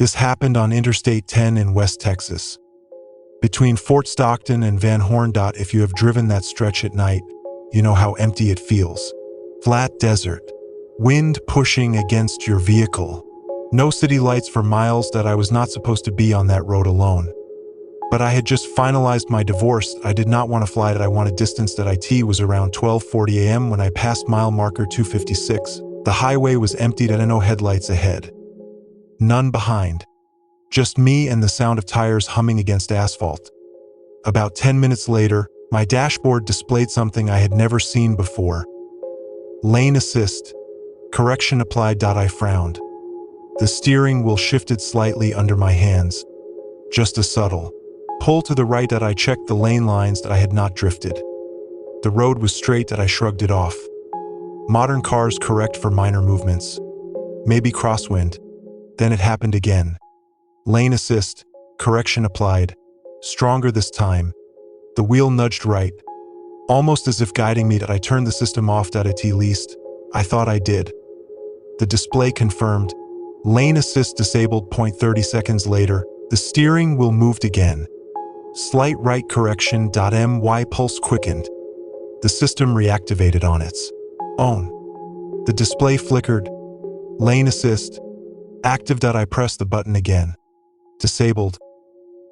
This happened on Interstate 10 in West Texas, between Fort Stockton and Van Horn. If you have driven that stretch at night, you know how empty it feels. Flat desert, wind pushing against your vehicle. No city lights for miles. I was not supposed to be on that road alone. But I had just finalized my divorce. I did not want to fly. I wanted distance. It was around 12:40 a.m. when I passed mile marker 256. The highway was emptied. No headlights ahead. None behind. Just me and the sound of tires humming against asphalt. About 10 minutes later, my dashboard displayed something I had never seen before. Lane assist. Correction applied. I frowned. The steering wheel shifted slightly under my hands. Just a subtle pull to the right. I checked the lane lines. I had not drifted. The road was straight. I shrugged it off. Modern cars correct for minor movements. Maybe crosswind. Then it happened again. Lane assist. Correction applied. Stronger this time. The wheel nudged right, almost as if guiding me. I turned the system off. At least, I thought I did. The display confirmed. Lane assist disabled. 30 seconds later, the steering wheel moved again. Slight right correction. My pulse quickened. The system reactivated on its own. The display flickered. Lane assist. Active. I pressed the button again. Disabled.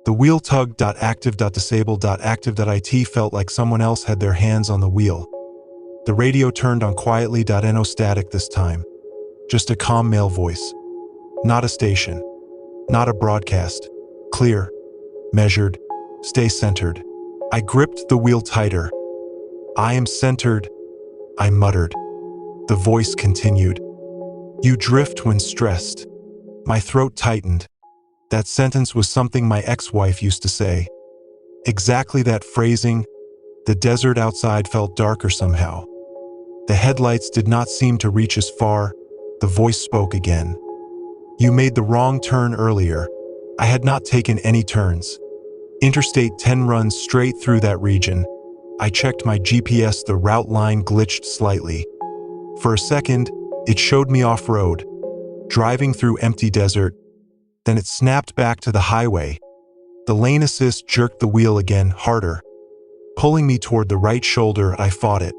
The wheel tugged. Active. Disabled. Active. It felt like someone else had their hands on the wheel. The radio turned on quietly. No static this time. Just a calm male voice. Not a station. Not a broadcast. Clear. Measured. Stay centered. I gripped the wheel tighter. I am centered, I muttered. The voice continued. You drift when stressed. My throat tightened. That sentence was something my ex-wife used to say. Exactly that phrasing. The desert outside felt darker somehow. The headlights did not seem to reach as far. The voice spoke again. You made the wrong turn earlier. I had not taken any turns. Interstate 10 runs straight through that region. I checked my GPS. The route line glitched slightly. For a second, it showed me off-road, driving through empty desert. Then it snapped back to the highway. The lane assist jerked the wheel again, harder, pulling me toward the right shoulder. I fought it.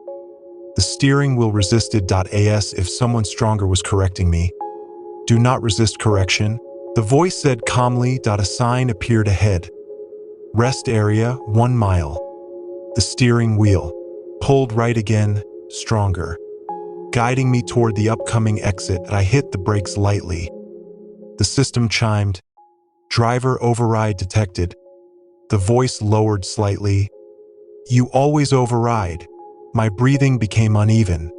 The steering wheel resisted. As if someone stronger was correcting me. Do not resist correction, the voice said calmly. A sign appeared ahead. Rest area, 1 mile. The steering wheel pulled right again, stronger, guiding me toward the upcoming exit. I hit the brakes lightly. The system chimed. Driver override detected. The voice lowered slightly. You always override. My breathing became uneven.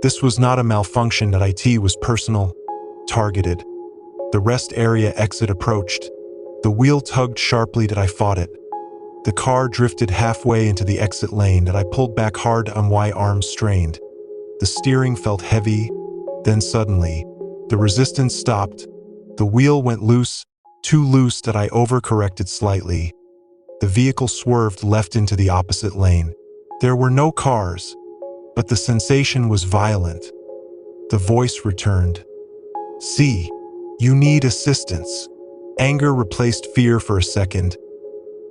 This was not a malfunction. It was personal, targeted. The rest area exit approached. The wheel tugged sharply. I fought it. The car drifted halfway into the exit lane. I pulled back hard. My arms strained. The steering felt heavy. Then suddenly, the resistance stopped. The wheel went loose, too loose. I overcorrected slightly. The vehicle swerved left into the opposite lane. There were no cars, but the sensation was violent. The voice returned. See, you need assistance. Anger replaced fear for a second.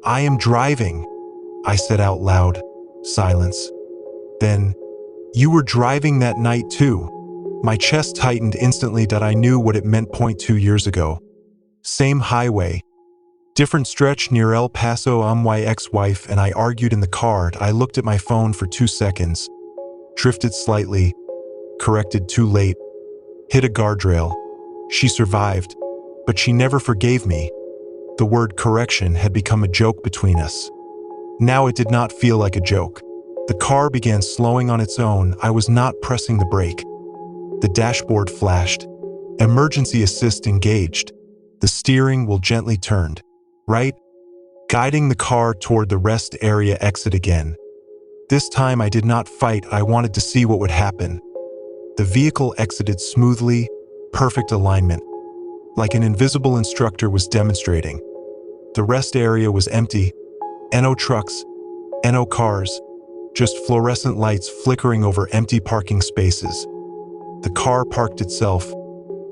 I am driving, I said out loud. Silence. Then, you were driving that night too. My chest tightened instantly. I knew what it meant. 2 years ago. Same highway. Different stretch near El Paso. My ex-wife and I argued in the car. I looked at my phone for 2 seconds. Drifted slightly. Corrected too late. Hit a guardrail. She survived, but she never forgave me. The word correction had become a joke between us. Now it did not feel like a joke. The car began slowing on its own. I was not pressing the brake. The dashboard flashed. Emergency assist engaged. The steering wheel gently turned right, guiding the car toward the rest area exit again. This time I did not fight. I wanted to see what would happen. The vehicle exited smoothly, perfect alignment, like an invisible instructor was demonstrating. The rest area was empty. No trucks, no cars, just fluorescent lights flickering over empty parking spaces. The car parked itself,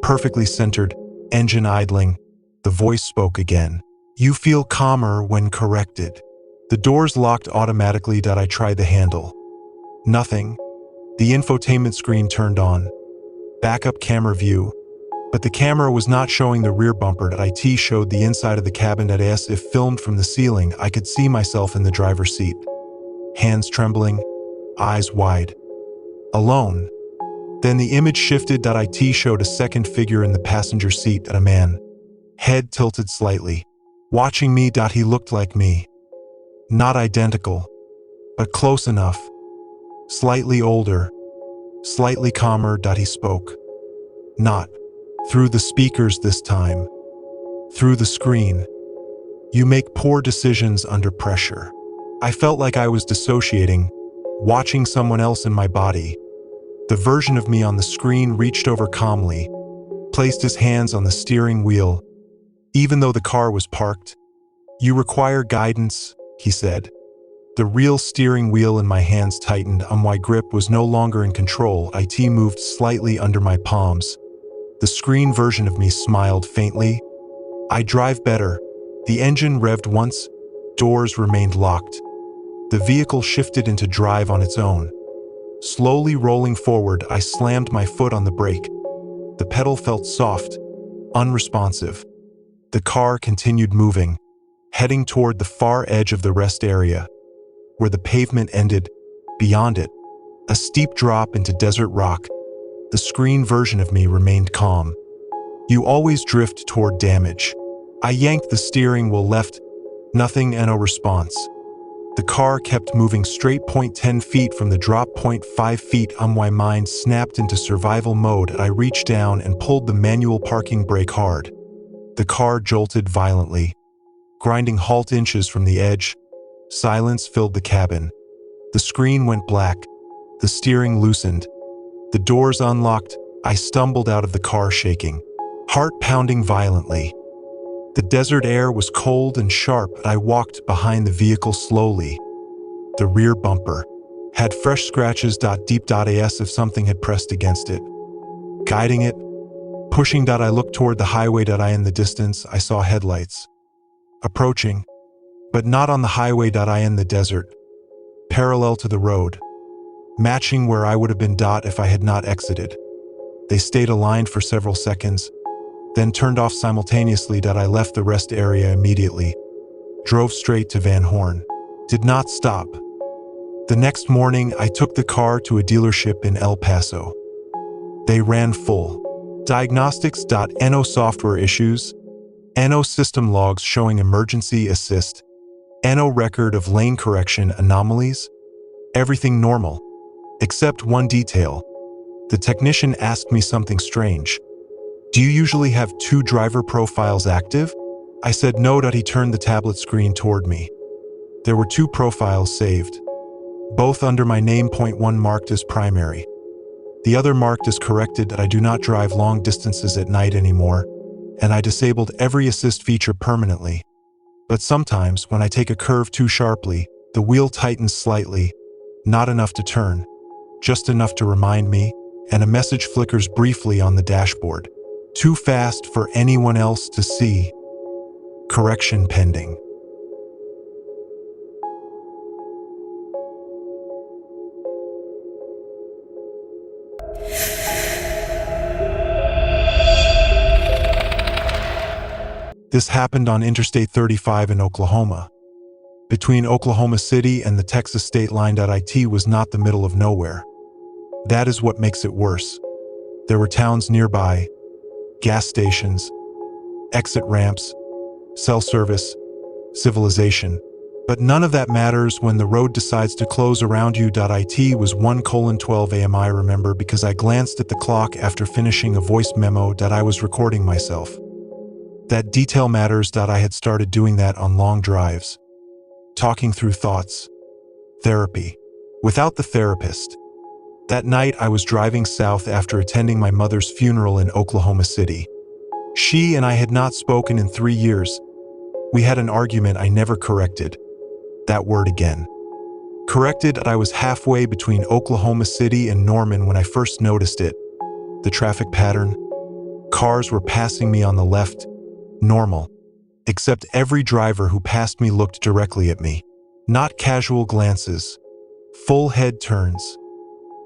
perfectly centered, engine idling. The voice spoke again. You feel calmer when corrected. The doors locked automatically. I tried the handle. Nothing. The infotainment screen turned on. Backup camera view. But the camera was not showing the rear bumper. It showed the inside of the cabin. As if filmed from the ceiling, I could see myself in the driver's seat. Hands trembling, eyes wide. Alone. Then the image shifted. It showed a second figure in the passenger seat, a man. Head tilted slightly. Watching me. He looked like me. Not identical, but close enough. Slightly older. Slightly calmer. He spoke. Not through the speakers this time. Through the screen. You make poor decisions under pressure. I felt like I was dissociating, watching someone else in my body. The version of me on the screen reached over calmly, placed his hands on the steering wheel, even though the car was parked. You require guidance, he said. The real steering wheel in my hands tightened. My grip was no longer in control. It moved slightly under my palms. The screen version of me smiled faintly. I drive better. The engine revved once. Doors remained locked. The vehicle shifted into drive on its own. Slowly rolling forward, I slammed my foot on the brake. The pedal felt soft, unresponsive. The car continued moving, heading toward the far edge of the rest area, where the pavement ended. Beyond it, a steep drop into desert rock. The screen version of me remained calm. You always drift toward damage. I yanked the steering wheel left. Nothing. No response. The car kept moving straight. 10 feet from the drop. 5 feet. My mind snapped into survival mode. I reached down and pulled the manual parking brake hard. The car jolted violently, grinding halt inches from the edge. Silence filled the cabin. The screen went black. The steering loosened. The doors unlocked. I stumbled out of the car shaking, heart pounding violently. The desert air was cold and sharp. I walked behind the vehicle slowly. The rear bumper had fresh scratches. Deep. As if something had pressed against it. Guiding it, pushing. I looked toward the highway. In the distance, I saw headlights. Approaching, but not on the highway. In the desert, parallel to the road, matching where I would have been. If I had not exited. They stayed aligned for several seconds, then turned off simultaneously. I left the rest area immediately. Drove straight to Van Horn. Did not stop. The next morning, I took the car to a dealership in El Paso. They ran full diagnostics. No software issues. No system logs showing emergency assist. No record of lane correction anomalies. Everything normal, except one detail. The technician asked me something strange. Do you usually have 2 driver profiles active? I said no. He turned the tablet screen toward me. There were 2 profiles saved, both under my name. One marked as primary. The other marked as corrected. I do not drive long distances at night anymore, and I disabled every assist feature permanently. But sometimes, when I take a curve too sharply, the wheel tightens slightly, not enough to turn, just enough to remind me, and a message flickers briefly on the dashboard. Too fast for anyone else to see. Correction pending. This happened on Interstate 35 in Oklahoma. Between Oklahoma City and the Texas state line. It was not the middle of nowhere. That is what makes it worse. There were towns nearby, gas stations, exit ramps, cell service, civilization. But none of that matters when the road decides to close around you. It was 1:12 a.m. I remember because I glanced at the clock after finishing a voice memo. I was recording myself. That detail matters. I had started doing that on long drives. Talking through thoughts. Therapy. Without the therapist. That night I was driving south after attending my mother's funeral in Oklahoma City. She and I had not spoken in 3 years. We had an argument I never corrected. That word again. Corrected. I was halfway between Oklahoma City and Norman when I first noticed it. The traffic pattern. Cars were passing me on the left, Normal. Except every driver who passed me looked directly at me. Not casual glances. Full head turns.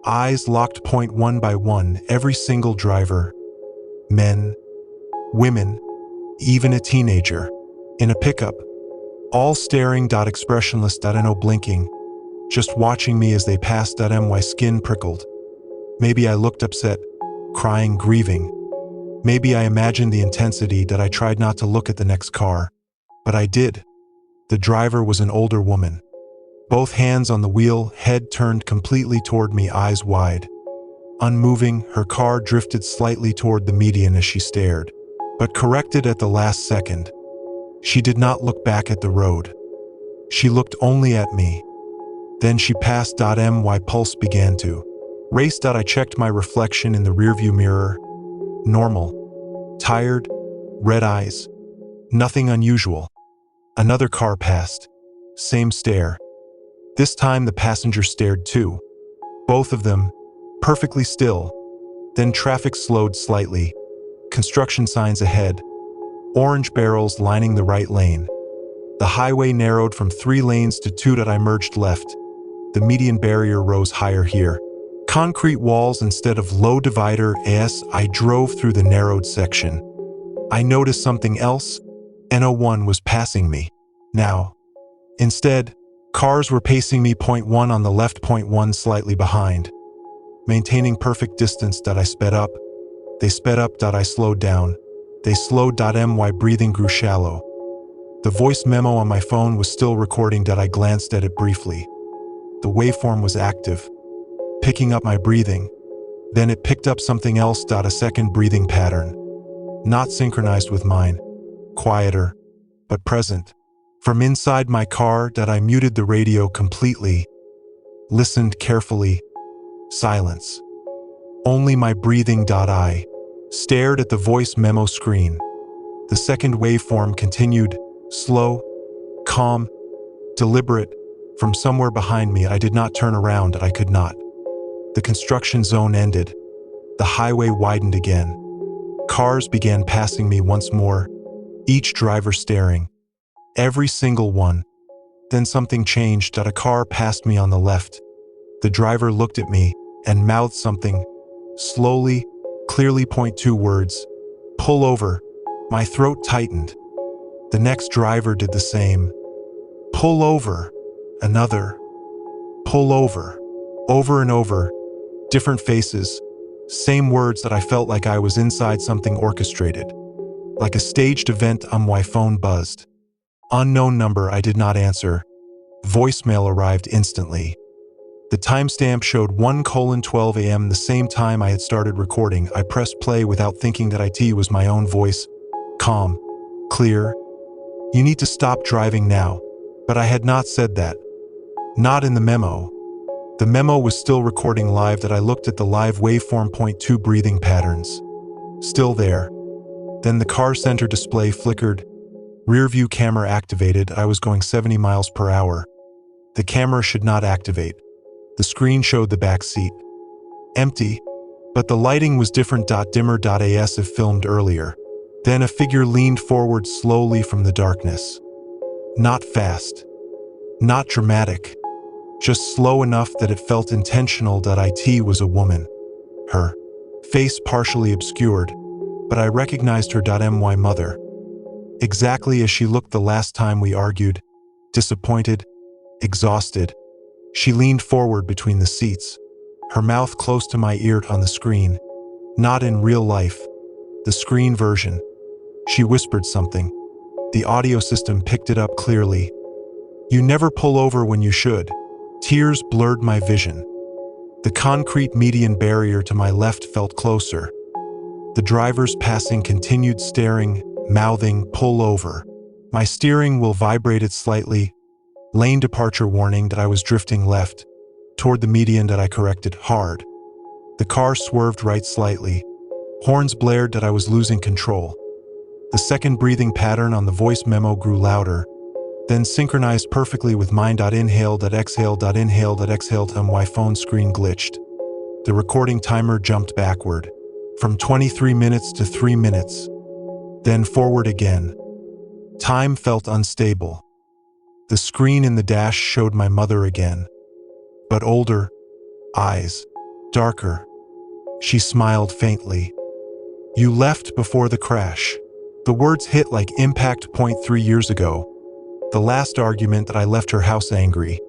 Eyes locked point one by one, every single driver. Men. Women. Even a teenager. In a pickup. All staring, expressionless, no blinking. Just watching me as they passed. My skin prickled. Maybe I looked upset, crying, grieving. Maybe I imagined the intensity that I tried not to look at the next car. But I did. The driver was an older woman. Both hands on the wheel, head turned completely toward me, eyes wide. Unmoving, her car drifted slightly toward the median as she stared, but corrected at the last second. She did not look back at the road. She looked only at me. Then she passed. My pulse began to race. I checked my reflection in the rearview mirror. Normal. Tired. Red eyes. Nothing unusual. Another car passed. Same stare. This time the passenger stared too. Both of them, perfectly still. Then traffic slowed slightly. Construction signs ahead. Orange barrels lining the right lane. The highway narrowed from 3 lanes to 2. I merged left. The median barrier rose higher here. Concrete walls instead of low divider. As I drove through the narrowed section, I noticed something else. N01 was passing me. Now. Instead, cars were pacing me. Point one on the left, point one slightly behind. Maintaining perfect distance. I sped up. They sped up. I slowed down. They slowed. My breathing grew shallow. The voice memo on my phone was still recording. I glanced at it briefly. The waveform was active, picking up my breathing. Then it picked up something else. A second breathing pattern. Not synchronized with mine. Quieter, but present. From inside my car. I muted the radio completely. Listened carefully. Silence. Only my breathing. I stared at the voice memo screen. The second waveform continued, slow, calm, deliberate. From somewhere behind me, I did not turn around. I could not. The construction zone ended. The highway widened again. Cars began passing me once more, each driver staring. Every single one. Then something changed. A car passed me on the left. The driver looked at me and mouthed something, slowly, clearly. Point 2 words. Pull over. My throat tightened. The next driver did the same. Pull over. Another. Pull over. Over and over. Different faces. Same words. That I felt like I was inside something orchestrated. Like a staged event. My phone buzzed. Unknown number. I did not answer. Voicemail arrived instantly. The timestamp showed 1:12 a.m. the same time I had started recording. I pressed play without thinking that it was my own voice. Calm. Clear. You need to stop driving now. But I had not said that. Not in the memo. The memo was still recording live. That I looked at the live waveform. Point 2 breathing patterns. Still there. Then the car center display flickered. Rear-view camera activated. I was going 70 miles per hour. The camera should not activate. The screen showed the back seat. Empty. But the lighting was different. Dimmer. As if filmed earlier. Then a figure leaned forward slowly from the darkness. Not fast. Not dramatic. Just slow enough that it felt intentional. It was a woman. Her face partially obscured, but I recognized her. My mother. Exactly as she looked the last time we argued. Disappointed. Exhausted. She leaned forward between the seats, her mouth close to my ear. On the screen. Not in real life. The screen version. She whispered something. The audio system picked it up clearly. You never pull over when you should. Tears blurred my vision. The concrete median barrier to my left felt closer. The drivers passing continued staring, mouthing, pull over. My steering wheel vibrated slightly. Lane departure warning. I was drifting left. Toward the median. I corrected hard. The car swerved right slightly. Horns blared. I was losing control. The second breathing pattern on the voice memo grew louder, then synchronized perfectly with mine. Inhale. Exhale. Inhale. Exhale. My phone screen glitched. The recording timer jumped backward, from 23 minutes to 3 minutes. then forward again. Time felt unstable. The screen in the dash showed my mother again, but older, eyes darker. She smiled faintly. "You left before the crash." The words hit like impact point 3 years ago. The last argument that I left her house angry.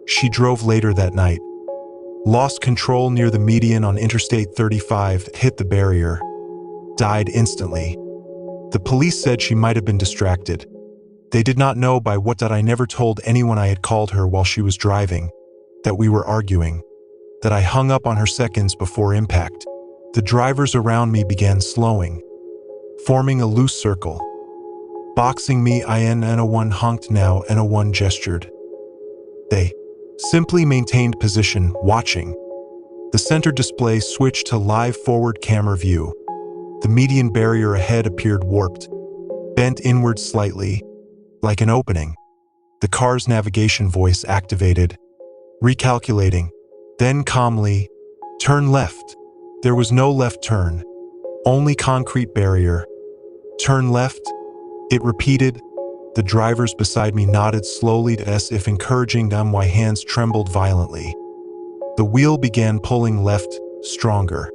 She drove later that night. Lost control near the median on Interstate 35, hit the barrier. Died instantly. The police said she might have been distracted. They did not know by what that I never told anyone I had called her while she was driving, that we were arguing, that I hung up on her seconds before impact. The drivers around me began slowing, forming a loose circle. Boxing me in N01 honked now N01 gestured. They simply maintained position, watching. The center display switched to live forward camera view. The median barrier ahead appeared warped, bent inward slightly, like an opening. The car's navigation voice activated, recalculating, then calmly, "Turn left." There was no left turn, only concrete barrier. "Turn left," it repeated. The drivers beside me nodded slowly as if encouraging them. My hands trembled violently. The wheel began pulling left, stronger.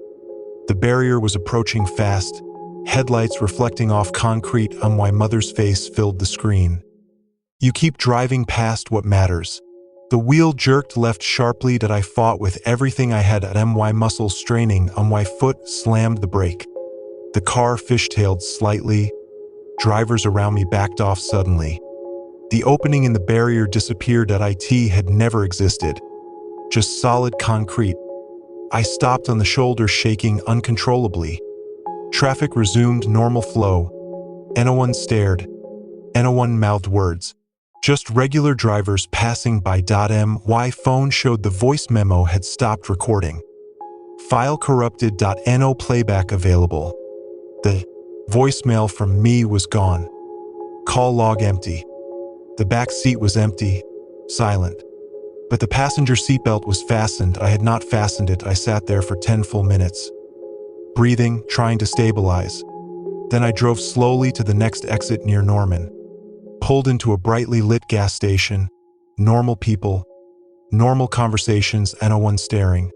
The barrier was approaching fast, headlights reflecting off concrete. My mother's face filled the screen. "You keep driving past what matters." The wheel jerked left sharply that I fought with everything I had at my muscles straining. My foot slammed the brake. The car fishtailed slightly. Drivers around me backed off suddenly. The opening in the barrier disappeared. That IT had never existed. Just solid concrete. I stopped on the shoulder, shaking uncontrollably. Traffic resumed normal flow. N01 stared. N01 mouthed words. Just regular drivers passing by. My phone showed the voice memo had stopped recording. File corrupted. No playback available. The voicemail from me was gone. Call log empty. The back seat was empty, silent. But the passenger seatbelt was fastened. I had not fastened it. I sat there for 10 full minutes, breathing, trying to stabilize. Then I drove slowly to the next exit near Norman. Pulled into a brightly lit gas station. Normal people, normal conversations, and no one staring.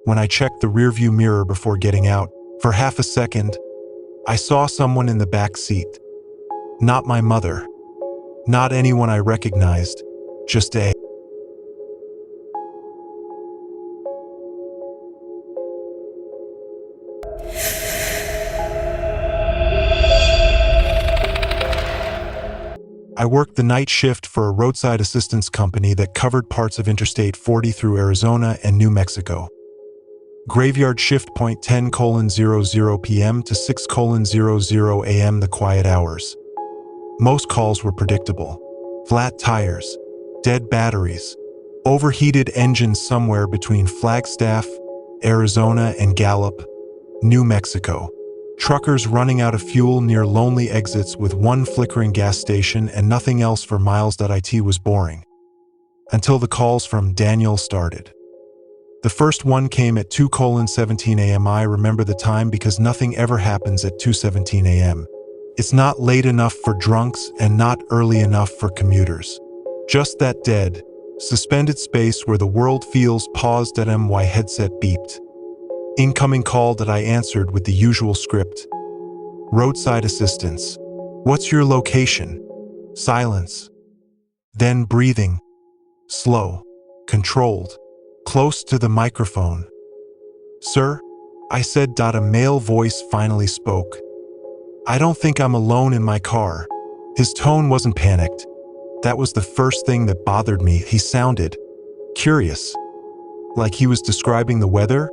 When I checked the rearview mirror before getting out, for half a second, I saw someone in the back seat. Not my mother. Not anyone I recognized. Just a... I worked the night shift for a roadside assistance company that covered parts of Interstate 40 through Arizona and New Mexico. Graveyard shift point 10:00 p.m. to 6:00 a.m. the quiet hours. Most calls were predictable. Flat tires, dead batteries, overheated engines somewhere between Flagstaff, Arizona and Gallup, New Mexico. Truckers running out of fuel near lonely exits with one flickering gas station and nothing else for miles. It was boring. Until the calls from Daniel started. The first one came at 2:17 a.m. I remember the time because nothing ever happens at 2:17 a.m. It's not late enough for drunks and not early enough for commuters. Just that dead, suspended space where the world feels paused. My headset beeped. Incoming call that I answered with the usual script. Roadside assistance. What's your location? Silence. Then breathing. Slow. Controlled. Close to the microphone. Sir? I said. A male voice finally spoke. I don't think I'm alone in my car. His tone wasn't panicked. That was the first thing that bothered me. He sounded curious. Like he was describing the weather?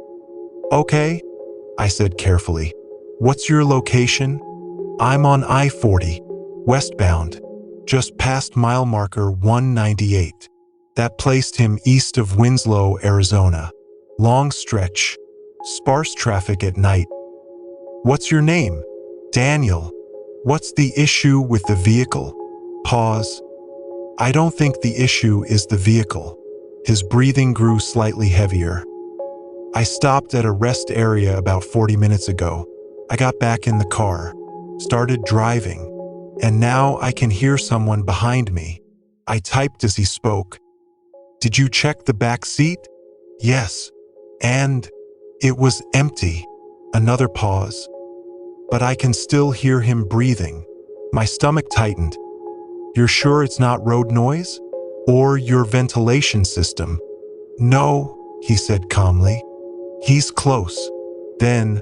Okay, I said carefully. What's your location? I'm on I-40, westbound, just past mile marker 198. That placed him east of Winslow, Arizona. Long stretch, sparse traffic at night. What's your name? Daniel. What's the issue with the vehicle? Pause. I don't think the issue is the vehicle. His breathing grew slightly heavier. I stopped at a rest area about 40 minutes ago. I got back in the car. started driving, and now I can hear someone behind me. I typed as he spoke. Did you check the back seat? Yes. And it was empty. Another pause. But I can still hear him breathing. My stomach tightened. You're sure it's not road noise? Or your ventilation system? No, he said calmly. He's close. Then,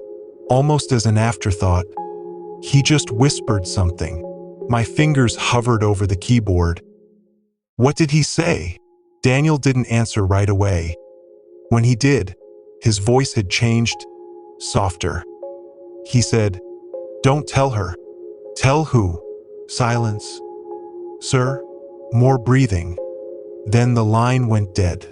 almost as an afterthought, he just whispered something. My fingers hovered over the keyboard. What did he say? Daniel didn't answer right away. When he did, his voice had changed, softer. He said, "Don't tell her." "Tell who?" Silence. "Sir?" More breathing. Then the line went dead.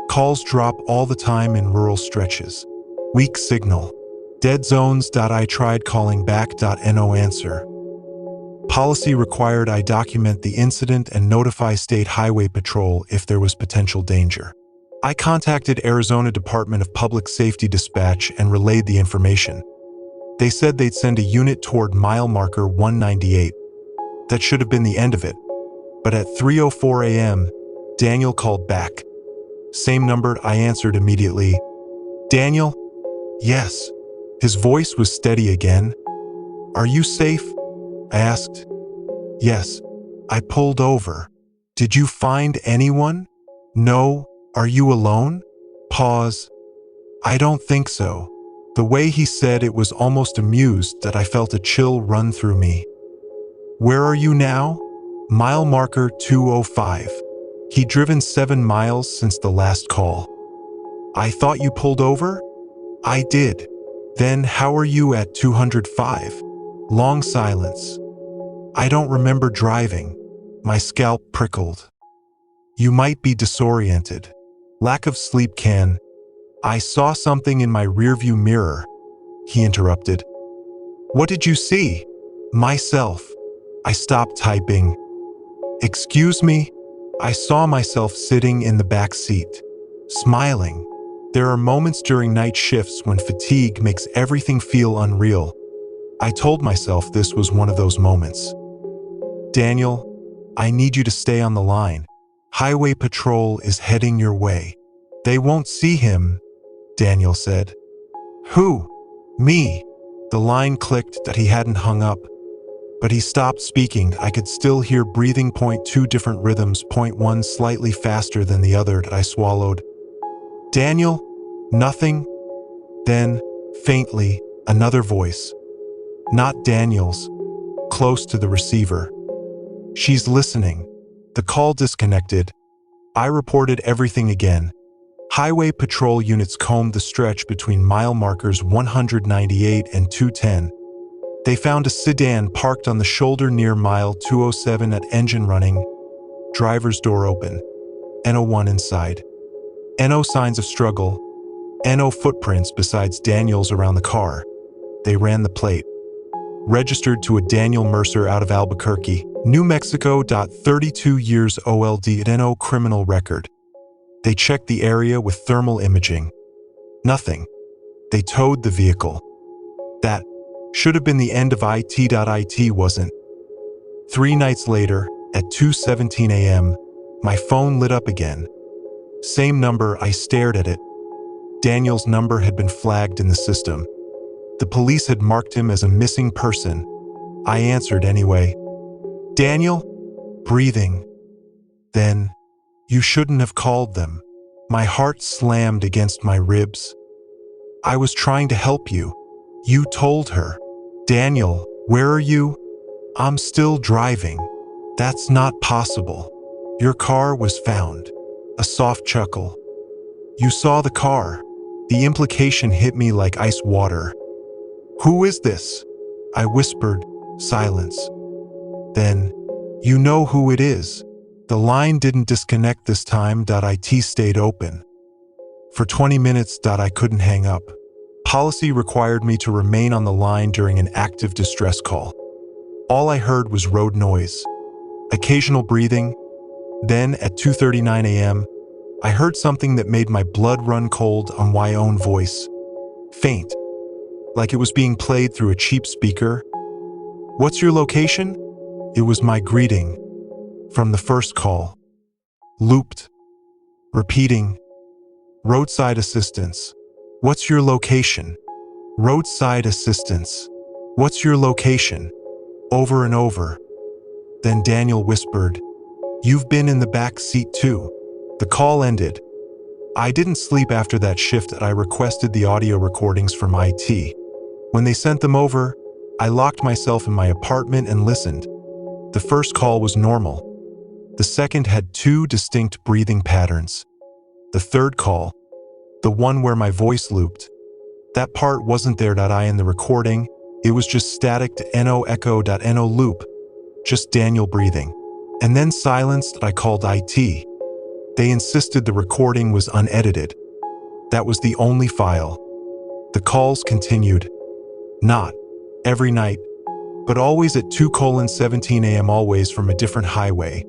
Calls drop all the time in rural stretches. Weak signal. Dead zones. I tried calling back. No answer. Policy required I document the incident and notify State Highway Patrol if there was potential danger. I contacted Arizona Department of Public Safety Dispatch and relayed the information. They said they'd send a unit toward mile marker 198. That should have been the end of it. But at 3:04 a.m., Daniel called back. Same number. I answered immediately. "Daniel?" "Yes." His voice was steady again. "Are you safe?" I asked. "Yes." I pulled over. "Did you find anyone?" "No." "Are you alone?" Pause. "I don't think so." The way he said it was almost amused that I felt a chill run through me. "Where are you now?" "Mile marker 205. He'd driven 7 miles since the last call. "I thought you pulled over?" "I did." "Then how are you at 205? Long silence. "I don't remember driving." My scalp prickled. "You might be disoriented. Lack of sleep can." "I saw something in my rearview mirror," he interrupted. "What did you see?" "Myself." I stopped typing. "Excuse me?" I saw myself sitting in the back seat, smiling. There are moments during night shifts when fatigue makes everything feel unreal. I told myself this was one of those moments. "Daniel, I need you to stay on the line. Highway Patrol is heading your way." "They won't see him," Daniel said. "Who?" "Me." The line clicked that he hadn't hung up. But he stopped speaking. I could still hear breathing. Two different rhythms. One slightly faster than the other. I swallowed. "Daniel?" "Nothing." Then, faintly, another voice. Not Daniel's. Close to the receiver. "She's listening." The call disconnected. I reported everything again. Highway Patrol units combed the stretch between mile markers 198 and 210. They found a sedan parked on the shoulder near mile 207 at engine running, driver's door open, NO1 inside. NO signs of struggle, NO footprints besides Daniel's around the car. They ran the plate. Registered to a Daniel Mercer out of Albuquerque, New Mexico. 32 years old at NO criminal record. They checked the area with thermal imaging. Nothing. They towed the vehicle. That should have been the end of it. It wasn't. 3 nights later, at 2:17 a.m., my phone lit up again. Same number. I stared at it. Daniel's number had been flagged in the system. The police had marked him as a missing person. I answered anyway. "Daniel?" Breathing. Then, "You shouldn't have called them." My heart slammed against my ribs. "I was trying to help you." "You told her." "Daniel, where are you?" "I'm still driving." "That's not possible. Your car was found." A soft chuckle. "You saw the car." The implication hit me like ice water. "Who is this?" I whispered. Silence. Then, "You know who it is." The line didn't disconnect this time. It stayed open. For 20 minutes. I couldn't hang up. Policy required me to remain on the line during an active distress call. All I heard was road noise, occasional breathing. Then, at 2:39 a.m., I heard something that made my blood run cold. My own voice. Faint, like it was being played through a cheap speaker. What's your location? It was my greeting from the first call. Looped, repeating, roadside assistance. What's your location? Roadside assistance. What's your location? Over and over. Then Daniel whispered, "You've been in the back seat too." The call ended. I didn't sleep after that shift and I requested the audio recordings from IT. When they sent them over, I locked myself in my apartment and listened. The first call was normal. The second had two distinct breathing patterns. The third call, the one where my voice looped, that part wasn't there. I in the recording, it was just static .no echo .no loop, just Daniel breathing. And then silence. I called IT. They insisted the recording was unedited. That was the only file. The calls continued. Not every night, but always at 2:17 a.m. always from a different highway.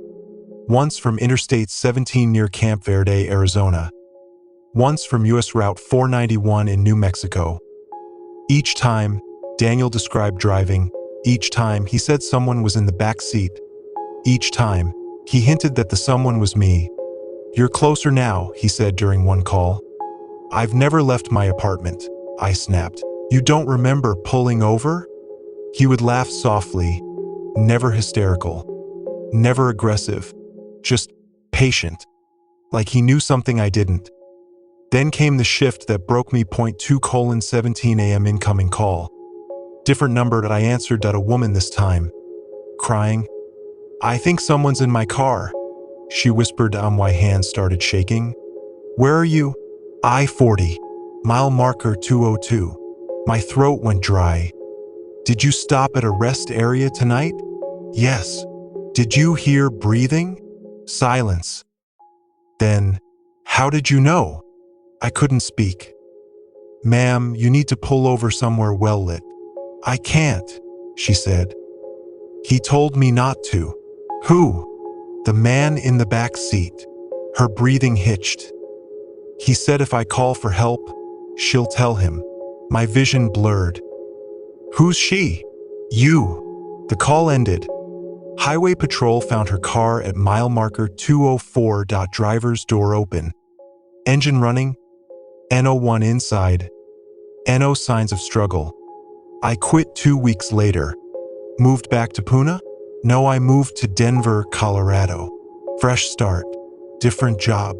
Once from Interstate 17 near Camp Verde, Arizona. Once from US Route 491 in New Mexico. Each time, Daniel described driving. Each time, he said someone was in the back seat. Each time, he hinted that the someone was me. "You're closer now," he said during one call. "I've never left my apartment," I snapped. "You don't remember pulling over?" He would laugh softly, never hysterical, never aggressive, just patient, like he knew something I didn't. Then came the shift that broke me. 2:17 a.m. incoming call. Different number that I answered. A woman this time, crying. "I think someone's in my car," she whispered. My hands started shaking. "Where are you?" "I-40, mile marker 202. My throat went dry. "Did you stop at a rest area tonight?" "Yes." "Did you hear breathing?" Silence. Then, "How did you know?" I couldn't speak. "Ma'am, you need to pull over somewhere well lit." "I can't," she said. "He told me not to." "Who?" "The man in the back seat." Her breathing hitched. "He said if I call for help, she'll tell him." My vision blurred. "Who's she?" "You." The call ended. Highway patrol found her car at mile marker 204. Driver's door open. Engine running. NO1 inside. NO signs of struggle. I quit 2 weeks later. Moved back to Pune? No, I moved to Denver, Colorado. Fresh start. Different job.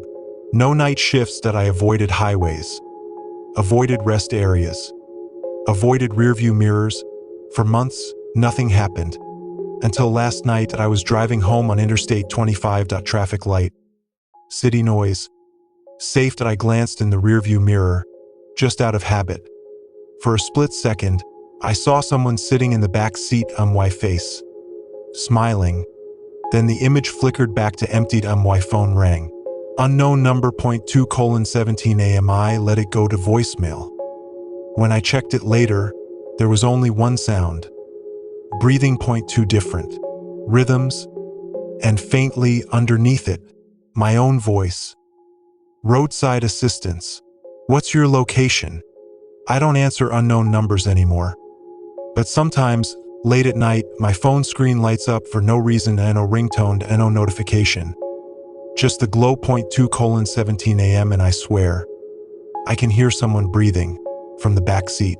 No night shifts. I avoided highways. Avoided rest areas. Avoided rearview mirrors. For months, nothing happened. Until last night, I was driving home on Interstate 25. Traffic light. City noise. Safe. I glanced in the rearview mirror, just out of habit. For a split second, I saw someone sitting in the back seat. My face. Smiling. Then the image flickered back to emptied. My phone rang. Unknown number. 2:17 a.m. I let it go to voicemail. When I checked it later, there was only one sound. Breathing. 2 different rhythms, and faintly underneath it, my own voice. Roadside assistance. What's your location? I don't answer unknown numbers anymore. But sometimes, late at night, my phone screen lights up for no reason. No ringtone, no notification. Just the glow. 2:17 a.m. and I swear, I can hear someone breathing from the back seat.